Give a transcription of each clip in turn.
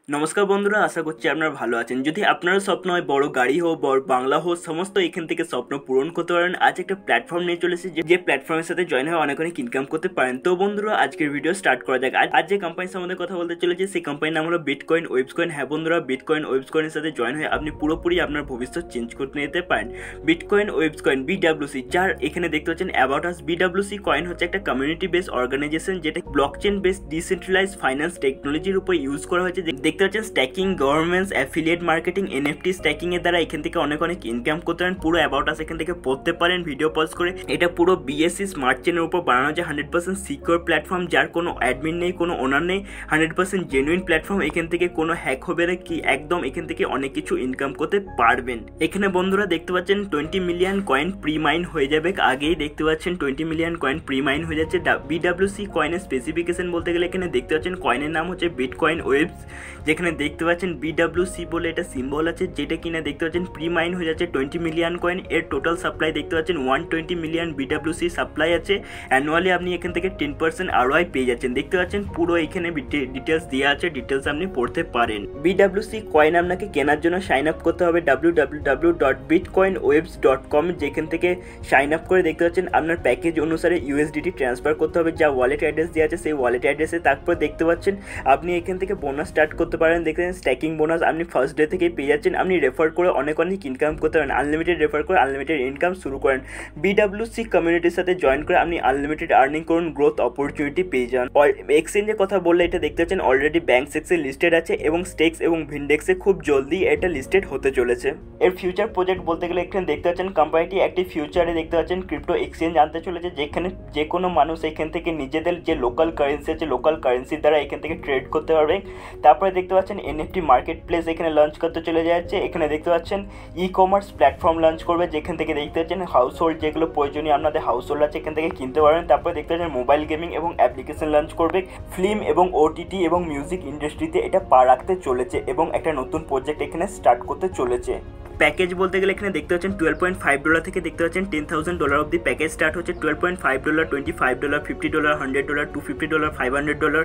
নমস্কার বন্ধুরা, আশা করছি আপনারা ভালো আছেন। যদি আপনার স্বপ্ন হয় বড় গাড়ি হোক, বড় বাংলা হোক, সমস্ত এখান থেকে স্বপ্ন পূরণ করতে পারেন। আজ একটা প্ল্যাটফর্ম নিয়ে চলেছে যে প্ল্যাটফর্মের সাথে জয়েন হয়ে অনেক ইনকাম করতে পারেন। তো বন্ধুরা, আজকের ভিডিও স্টার্ট করা যাক। আজ যে কোম্পানির সম্বন্ধে কথা বলতে চলেছে সেই কোম্পানির নাম হলো বিটকয়েন ওয়েবসকয়েন। হ্যাঁ বন্ধুরা, বিটকয়েন ওয়েবসকয়েনের সাথে জয়েন হয়ে আপনি পুরোপুরি আপনার ভবিষ্যৎ চেঞ্জ করতে নিতে পারেন। বিটকয়েন ওয়েবসকয়েন বিডব্লিউসি, যার এখানে দেখতে পাচ্ছেন অ্যাবাউট আস। বিডব্লিউসি কয়েন হচ্ছে একটা কমিউনিটি বেসড অর্গানাইজেশন যেটা ব্লকচেন বেসড ডিসেন্ট্রালাইজ ফাইন্যান্স টেকনোলজির উপর ইউজ করা হয়েছে। দেখতে পাচ্ছেন staking, governments, affiliate marketing, NFT staking এর দ্বারা এখান থেকে অনেক ইনকাম করতে পারেন। পুরো অ্যাবাউট আস এখান থেকে পড়তে পারেন ভিডিও পজ করে। এটা পুরো বিএসসি স্মার্ট চেনের উপর বানানো যায়। 100% সিকিউর প্ল্যাটফর্ম, যার কোনো অ্যাডমিন নেই, কোনো ওনার নেই। 100% জেনুইন প্ল্যাটফর্ম। এখান থেকে কোনো হ্যাক হবে না কি, একদম এখান থেকে অনেক কিছু ইনকাম করতে পারবেন। এখানে বন্ধুরা দেখতে পাচ্ছেন 20 মিলিয়ন কয়েন প্রি মাইন হয়ে যাবে। আগেই দেখতে পাচ্ছেন 20 মিলিয়ন কয়েন প্রি মাইন হয়ে যাচ্ছে। বিডব্লিউসি কয়েনের স্পেসিফিকেশন বলতে গেলে এখানে দেখতে পাচ্ছেন কয়েনের নাম হচ্ছে বিটকয়েন ওয়েবস, যেখানে দেখতে পাচ্ছেন বিডব্লিউসি বলে এটা সিম্বল আছে, যেটা কিনা দেখতে পাচ্ছেন প্রি মাইন হয়ে যাচ্ছে 20 মিলিয়ন কয়েন। এর টোটাল সাপ্লাই দেখতে পাচ্ছেন 120 মিলিয়ন বিডব্লিউসি সাপ্লাই আছে। অ্যানুয়ালি আপনি এখান থেকে 10% আরওআই পেয়ে যাচ্ছেন। দেখতে পাচ্ছেন পুরো এখানে ডিটেলস দেওয়া আছে, ডিটেলস আপনি পড়তে পারেন। বিডব্লিউসি কয়েন আপনাকে কেনার জন্য সাইন আপ করতে হবে www.bitcoinwebs.com, যেখান থেকে সাইন আপ করে দেখতে পাচ্ছেন আপনার প্যাকেজ অনুসারে ইউএসডিটি ট্রান্সফার করতে হবে, যা ওয়ালেট অ্যাড্রেস দেওয়া আছে সেই ওয়ালেট অ্যাড্রেসে। তারপর দেখতে পাচ্ছেন আপনি এখান থেকে বোনাস স্টার্ট করতে পারেন। দেখতে স্ট্যাকিং বোনাস আপনি ফার্স্ট ডে থেকেই পেয়ে যাচ্ছেন। আপনি রেফার করে অনেক ইনকাম করতে পারেন। আনলিমিটেড রেফার করে আনলিমিটেড ইনকাম শুরু করেন। বিডব্লিউসি কমিউনিটির সাথে জয়েন করে আপনি আনলিমিটেড আর্নিং করুন, গ্রোথ অপরচুনিটি পেয়ে যান। এক্সচেঞ্জের কথা বললে এটা দেখতে পাচ্ছেন অলরেডি ব্যাংক সেক্সে লিস্টেড আছে এবং স্টেক্স এবং ভিনডেক্সে খুব জলদি এটা লিস্টেড হতে চলেছে। এর ফিউচার প্রজেক্ট বলতে গেলে এখানে দেখতে পাচ্ছেন কোম্পানিটি একটি ফিউচারে দেখতে পাচ্ছেন ক্রিপ্টো এক্সচেঞ্জ আনতে চলেছে, যেখানে যে কোনো মানুষ এখান থেকে নিজেদের যে লোকাল কারেন্সি আছে লোকাল কারেন্সির দ্বারা এখান থেকে ট্রেড করতে পারবে। তারপরে দেখতে পাচ্ছেন এনএফটি মার্কেট প্লেস এখানে লঞ্চ করতে চলে যাচ্ছে। এখানে দেখতে পাচ্ছেন ই কমার্স প্ল্যাটফর্ম লঞ্চ করবে, যেখান থেকে দেখতে পাচ্ছেন হাউস হোল্ড যেগুলো প্রয়োজনীয় আপনাদের হাউস হোল্ড আছে এখান থেকে কিনতে পারবেন। তারপরে দেখতে পাচ্ছেন মোবাইল গেমিং এবং অ্যাপ্লিকেশন লঞ্চ করবে। ফিল্ম এবং ওটিটি এবং মিউজিক ইন্ডাস্ট্রিতে এটা পা রাখতে চলেছে এবং একটা নতুন প্রজেক্ট এখানে স্টার্ট করতে চলেছে। প্যাকেজ বলতে গেলে এখানে দেখতে পাচ্ছেন $12.5 থেকে দেখতে পাচ্ছেন $10,000 অব্দি প্যাকেজ স্টার্ট হচ্ছে। $12.5, $25, $50, $100, $250, $500,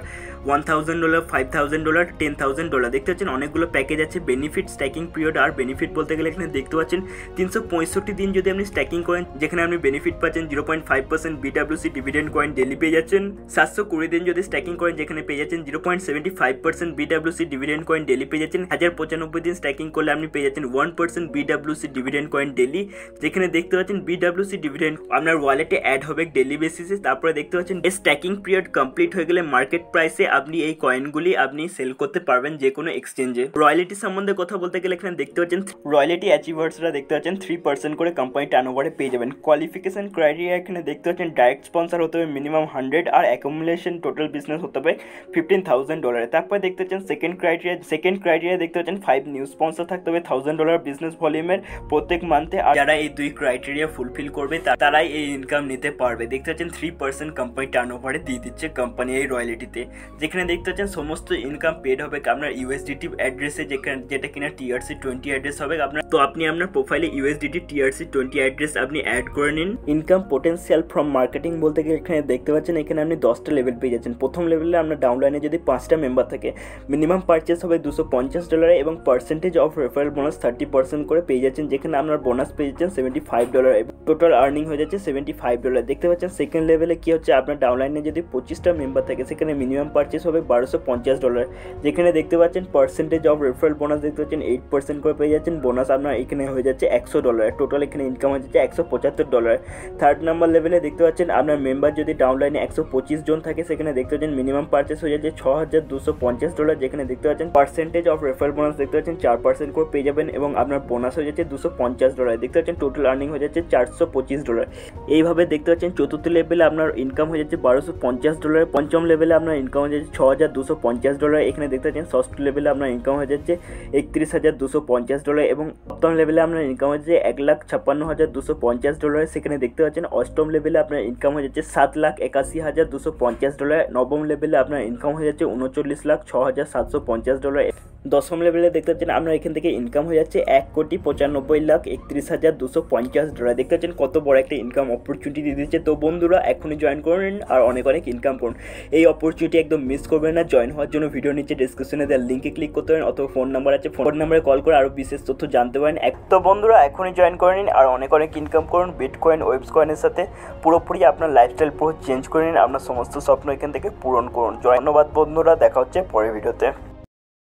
$1,000, $5,000, $10,000। দেখতে পাচ্ছেন অনেকগুলো প্যাকেজ আছে। বেনিফিট, স্ট্যাকিং পিরিয়ড আর বেনিফিট বলতে গেলে এখানে দেখতে পাচ্ছেন 365 দিন যদি আপনি স্ট্যাকিং করেন, যেখানে আপনি বেনিফিট পাচ্ছেন 0.5% বিডব্লিউসি ডিভিডেন্ড কয়েন ডেলি পেয়ে যাচ্ছেন। 720 দিন যদি স্ট্যাকিং করেন, যেখানে পেয়ে যাচ্ছেন 0.75% বিডব্লিউসি ডিভিডেন্ড কয়েন ডেলি পেয়ে যাচ্ছেন। 1095 দিন স্ট্যাকিং করলে আপনি পেয়ে যাচ্ছেন 1% বিডব্লিউসি ডিভিডেন্ড কয়েন ডেলি, যেখানে দেখতে পাচ্ছেন বিডব্লিউসি ডিভিডেন্ড আপনার ওয়ালেটে অ্যাড হবে ডেলি বেসিসে। তারপরে দেখতে পাচ্ছেন এই স্ট্যাকিং পিরিয়ড কমপ্লিট হয়ে গেলে মার্কেট প্রাইসে আপনি এই কয়েনগুলি আপনি সেল করতে পারবেন যে কোনো এক্সচেঞ্জে। রয়্যালিটি সম্বন্ধে কথা বলতে গেলে এখানে দেখতে পাচ্ছেন রয়্যালিটি অ্যাচিভার্সরা দেখতে পাচ্ছেন 3% করে কোম্পানি টার্নওভারে পেয়ে যাবেন। কোয়ালিফিকেশন ক্রাইটেরিয়া এখানে দেখতে পাচ্ছেন ডাইরেক্ট স্পন্সর হতে হবে মিনিমাম 100 আর অ্যাকুমুলেশন টোটাল বিজনেস হতে হবে $15,000। তারপরে দেখতে পাচ্ছেন সেকেন্ড ক্রাইটেরিয়া দেখতে পাচ্ছেন 5 নিউ স্পন্সর থাকতে হবে $1,000 বিজনেস ভলিউমের প্রত্যেক মান্থে। আর যারা এই দুই ক্রাইটেরিয়া ফুলফিল করবে তারাই এই ইনকাম নিতে পারবে। দেখতে পাচ্ছেন 3% কোম্পানি টার্নওভারে দিয়ে দিচ্ছে কোম্পানি এই রয়্যালিটিতে, যেখানে দেখতে পাচ্ছেন সমস্ত ইনকাম পেড হবে আপনার ইউএসডিটি অ্যাড্রেসে, যেটা কিনা TRC20 অ্যাড্রেস হবে আপনার। তো আপনি আপনার প্রোফাইলে ইউএসডিটি TRC20 অ্যাড্রেস আপনি অ্যাড করে নিন। ইনকাম পোটেনশিয়াল ফ্রম মার্কেটিং বলতে গেলে এখানে দেখতে পাচ্ছেন এখানে আপনি 10টা লেভেল পেয়ে যাচ্ছেন। প্রথম লেভেলে আপনার ডাউনলাইনে যদি 5টা মেম্বার থাকে, মিনিমাম পারচেস হবে $250 এবং পার্সেন্টেজ অফ রেফারেল বোনাস 30% করে পেয়ে যাচ্ছেন, যেখানে আপনার বোনাস পেয়ে যাচ্ছেন $75। টোটাল আর্নিং হয়ে যাচ্ছে $75। দেখতে পাচ্ছেন সেকেন্ড লেভেলে কি হচ্ছে, আপনার ডাউনলাইনে যদি 25টা মেম্বার থাকে সেখানে মিনিমাম পারচেস হবে $1250, যেখানে দেখতে পাচ্ছেন পার্সেন্টেজ অফ রেফারেল বোনাস দেখতে পাচ্ছেন 8% করে পেয়ে যাচ্ছেন। বোনাস আপনার এখানে হয়ে যাচ্ছে $100। টোটাল এখানে ইনকাম হয়ে যাচ্ছে $175। থার্ড নাম্বার লেভেলে দেখতে পাচ্ছেন আপনার মেম্বার যদি ডাউনলাইনে 125 জন থাকে, সেখানে দেখতে পাচ্ছেন মিনিমাম পারচেস হয়ে যাচ্ছে $6250, যেখানে দেখতে পাচ্ছেন পার্সেন্টেজ অফ রেফারেল বোনাস দেখতে পাচ্ছেন 4% করে পেয়ে যাবেন এবং আপনার বোনাস হয়ে যাচ্ছে $250। দেখতে পাচ্ছেন টোটাল আর্নিং হয়ে যাচ্ছে $425। এইভাবে দেখতে পাচ্ছেন চতুর্থ লেভেলে আপনার ইনকাম হয়ে যাচ্ছে $1250। পঞ্চম লেভেলে আপনার ইনকাম হয়ে যাচ্ছে $6250। এখানে দেখতে পাচ্ছেন ষষ্ঠ লেভেলে আপনার ইনকাম হয়ে যাচ্ছে $31,250 এবং সপ্তম লেভেলে আপনার ইনকাম হয়ে যাচ্ছে $1,56,250। সেখানে দেখতে পাচ্ছেন অষ্টম লেভেলে আপনার ইনকাম হয়ে যাচ্ছে $7,81,250। নবম লেভেলে আপনার ইনকাম হয়ে যাচ্ছে $39,06,750। দশম লেভেলে দেখতে পাচ্ছেন আপনার এখান থেকে ইনকাম হয়ে যাচ্ছে $1,95,31,250। দেখতে পাচ্ছেন কত বড় একটা ইনকাম অপরচুনিটি দিচ্ছে। তো বন্ধুরা এখনই জয়েন করুন আর অনেক অনেক ইনকাম করুন। এই অপরচুনিটি একদম মিস করবেন না। জয়েন হওয়ার জন্য ভিডিও নিচে ডিসক্রিপশনে দেওয়া লিঙ্কে ক্লিক করতে পারেন অথবা ফোন নাম্বার আছে, ফোন নাম্বারে কল করে আরও বিশেষ তথ্য জানতে পারেন। তো বন্ধুরা এখনই জয়েন করে নিন আর অনেক অনেক ইনকাম করুন। বিটকয়েন, ওয়েবস কয়েনের সাথে পুরোপুরি আপনার লাইফস্টাইল পুরো চেঞ্জ করে নিন। আপনার সমস্ত স্বপ্ন এখান থেকে পূরণ করুন। ধন্যবাদ বন্ধুরা, দেখা হচ্ছে পরের ভিডিওতে।